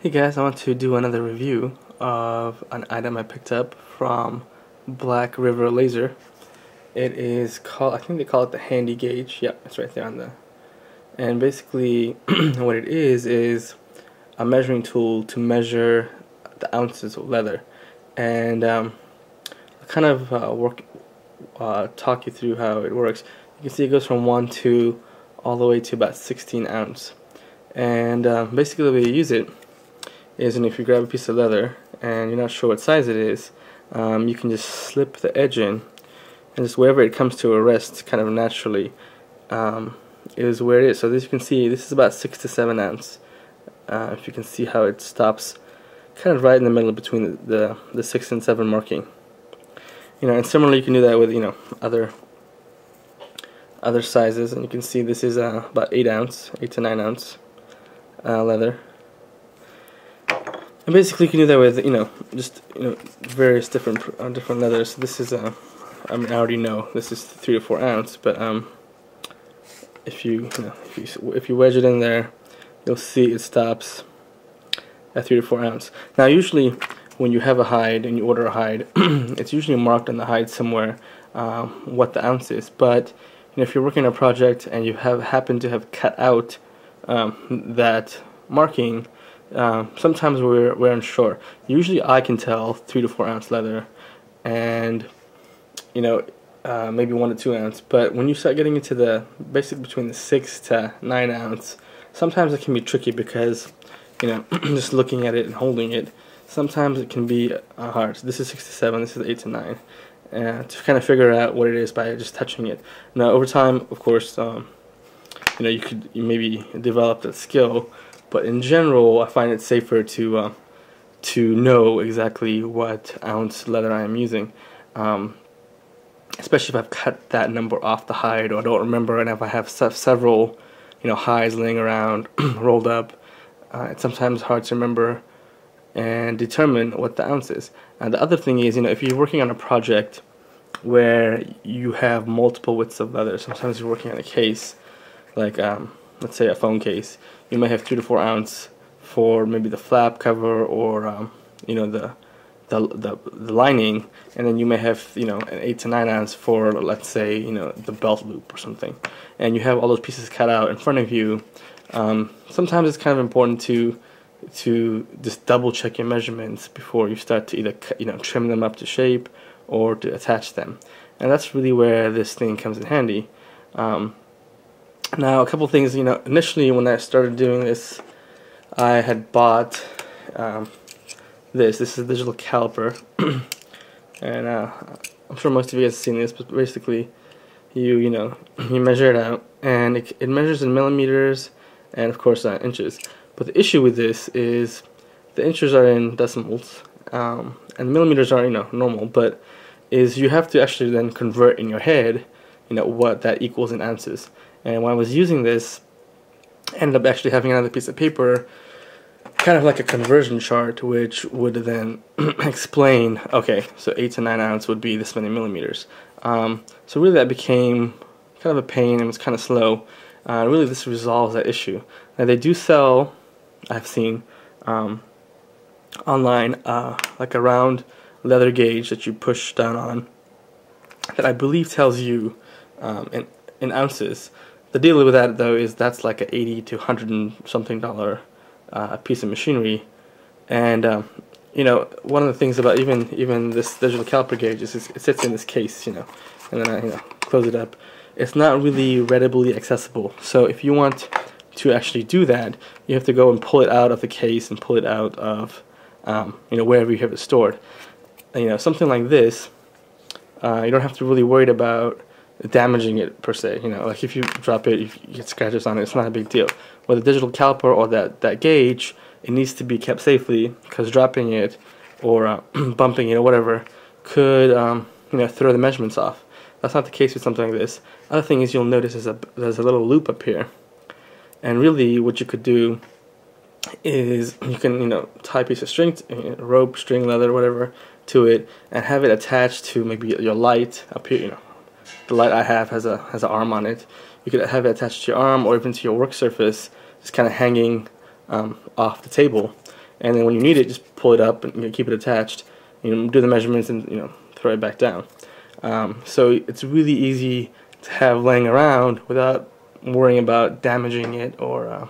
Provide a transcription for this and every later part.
Hey guys, I want to do another review of an item I picked up from Black River Laser. It is called, I think they call it the handy gauge. Yep, it's right there on the. And basically, what it is a measuring tool to measure the ounces of leather. And I'll kind of talk you through how it works. You can see it goes from 1 to all the way to about 16 ounce. And basically, the way you use it is, and if you grab a piece of leather and you're not sure what size it is, you can just slip the edge in, and just wherever it comes to a rest kind of naturally is where it is. So as you can see, this is about 6 to 7 ounce. If you can see how it stops kind of right in the middle between the 6 and 7 marking. And similarly you can do that with other sizes, and you can see this is about 8 to 9 ounce leather. And basically you can do that with just various different leathers. This is I already know this is 3 to 4 ounce, but if you wedge it in there, you'll see it stops at 3 to 4 ounce. Now usually when you have a hide and you order a hide, it's usually marked on the hide somewhere what the ounce is. But if you're working on a project and you happen to have cut out that marking, sometimes we're unsure. Usually I can tell 3 to 4 ounce leather, and maybe 1 to 2 ounce. But when you start getting into the basically between the 6 to 9 ounce, sometimes it can be tricky because just looking at it and holding it, sometimes it can be hard. So this is 6 to 7, this is 8 to 9, to kind of figure out what it is by just touching it. Now over time, of course, you could maybe develop that skill, but in general I find it safer to know exactly what ounce leather I am using, especially if I've cut that number off the hide or I don't remember, and if I have several hides laying around rolled up. It's sometimes hard to remember and determine what the ounce is. And the other thing is, if you're working on a project where you have multiple widths of leather, sometimes you're working on a case, like let's say a phone case, you may have 3 to 4 ounce for maybe the flap cover or the lining, and then you may have an 8 to 9 ounce for, let's say, the belt loop or something, and you have all those pieces cut out in front of you. Sometimes it's kind of important to just double check your measurements before you start to either trim them up to shape or to attach them, and that's really where this thing comes in handy. Now a couple things. Initially when I started doing this, I had bought this is a digital caliper, and I'm sure most of you guys have seen this, but basically you measure it out, and it measures in millimeters and of course inches. But the issue with this is the inches are in decimals, and the millimeters are normal, but you have to actually then convert in your head what that equals in ounces. And when I was using this, I ended up actually having another piece of paper, kind of like a conversion chart, which would then explain, okay, so 8 to 9 ounce would be this many millimeters. So really that became kind of a pain and was kind of slow. Really this resolves that issue. Now they do sell, I've seen online, like a round leather gauge that you push down on, that I believe tells you in ounces. The deal with that though is that's like a $80 to $100 and something piece of machinery, and one of the things about even this digital caliper gauge is it sits in this case, and then I close it up. It's not really readily accessible, so if you want to actually do that, you have to go and pull it out of the case and pull it out of wherever you have it stored. Something like this, you don't have to really worry about damaging it per se. Like if you drop it, you get scratches on it, it's not a big deal. With a digital caliper or that gauge, it needs to be kept safely, because dropping it or bumping it or whatever could throw the measurements off. That's not the case with something like this. Other thing is, you'll notice there's a little loop up here, and really what you could do is you can tie a piece of string, rope, string, leather, whatever, to it, and have it attached to maybe your light up here. The light I have has an arm on it. You could have it attached to your arm or even to your work surface, just kind of hanging off the table, and then when you need it, just pull it up and keep it attached. Do the measurements and throw it back down. So it's really easy to have laying around without worrying about damaging it or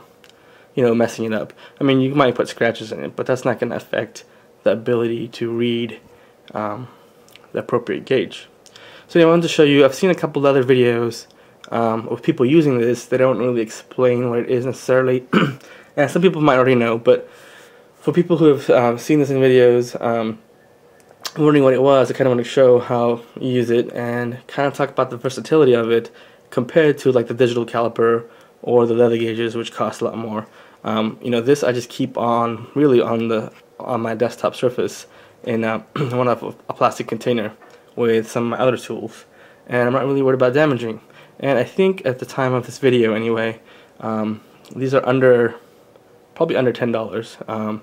messing it up. I mean, you might put scratches in it, but that's not going to affect the ability to read the appropriate gauge. So I wanted to show you, I've seen a couple other videos of people using this. They don't really explain what it is necessarily, and some people might already know, but for people who have seen this in videos, wondering what it was, I kind of want to show how you use it and kind of talk about the versatility of it compared to like the digital caliper or the leather gauges, which cost a lot more. This I just keep on really on my desktop surface in one of a plastic container with some of my other tools, and I'm not really worried about damaging. And I think at the time of this video anyway, these are probably under $10,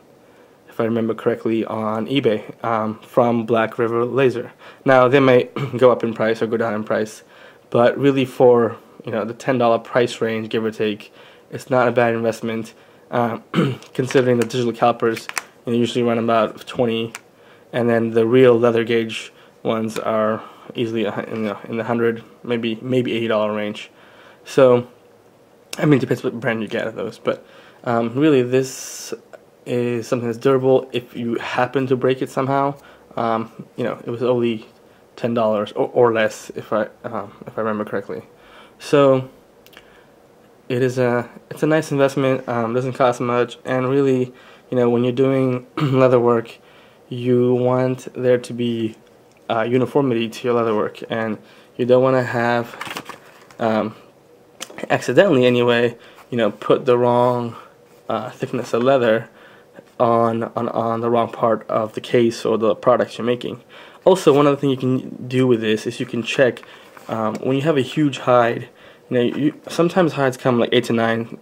if I remember correctly, on eBay from Black River Laser. Now they may go up in price or go down in price, but really for the $10 price range, give or take, it's not a bad investment, considering the digital calipers usually run about 20, and then the real leather gauge ones are easily in the 100, maybe $80 range. So I mean, it depends what brand you get of those, but really this is something that's durable. If you happen to break it somehow, it was only $10 or less, if I remember correctly. So it's a nice investment. Doesn't cost much, and really, when you're doing leather work, you want there to be uniformity to your leather work, and you don't want to have accidentally anyway, put the wrong thickness of leather on the wrong part of the case or the products you're making. Also, one other thing you can do with this is you can check when you have a huge hide. Sometimes hides come like 8 to 9,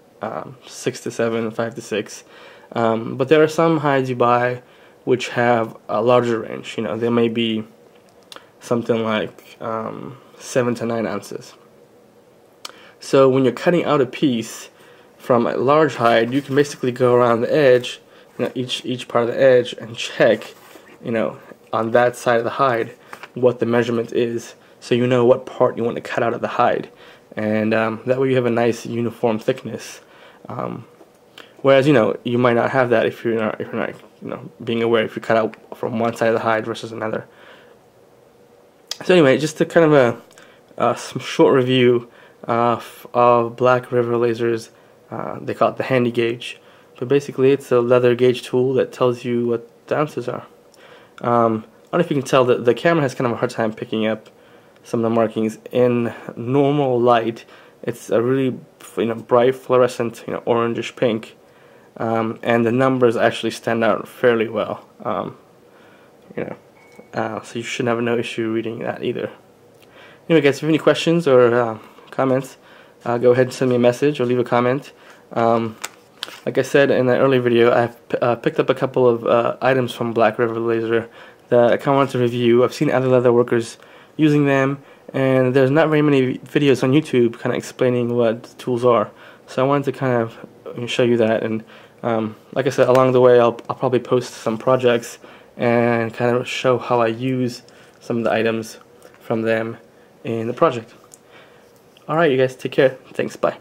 6 to 7, 5 to 6, but there are some hides you buy which have a larger range. They may be something like 7 to 9 ounces. So when you're cutting out a piece from a large hide, you can basically go around the edge, each part of the edge, and check, on that side of the hide what the measurement is, so you know what part you want to cut out of the hide, and that way you have a nice uniform thickness. Whereas you might not have that if you're not being aware if you cut out from one side of the hide versus another. So anyway, just to kind of some short review of Black River Lasers. They call it the handy gauge, but basically it's a leather gauge tool that tells you what the ounces are. I don't know if you can tell that the camera has kind of a hard time picking up some of the markings in normal light. It's a really bright fluorescent orangish pink, and the numbers actually stand out fairly well. So you shouldn't have no issue reading that either. Anyway, guys, if you have any questions or comments, go ahead and send me a message or leave a comment. Like I said in the earlier video, I've picked up a couple of items from Black River Laser that I kind of wanted to review. I've seen other leather workers using them, and there's not very many videos on YouTube kind of explaining what the tools are. So I wanted to kind of show you that, and like I said, along the way I'll probably post some projects and kind of show how I use some of the items from them in the project. Alright, you guys, take care. Thanks, bye.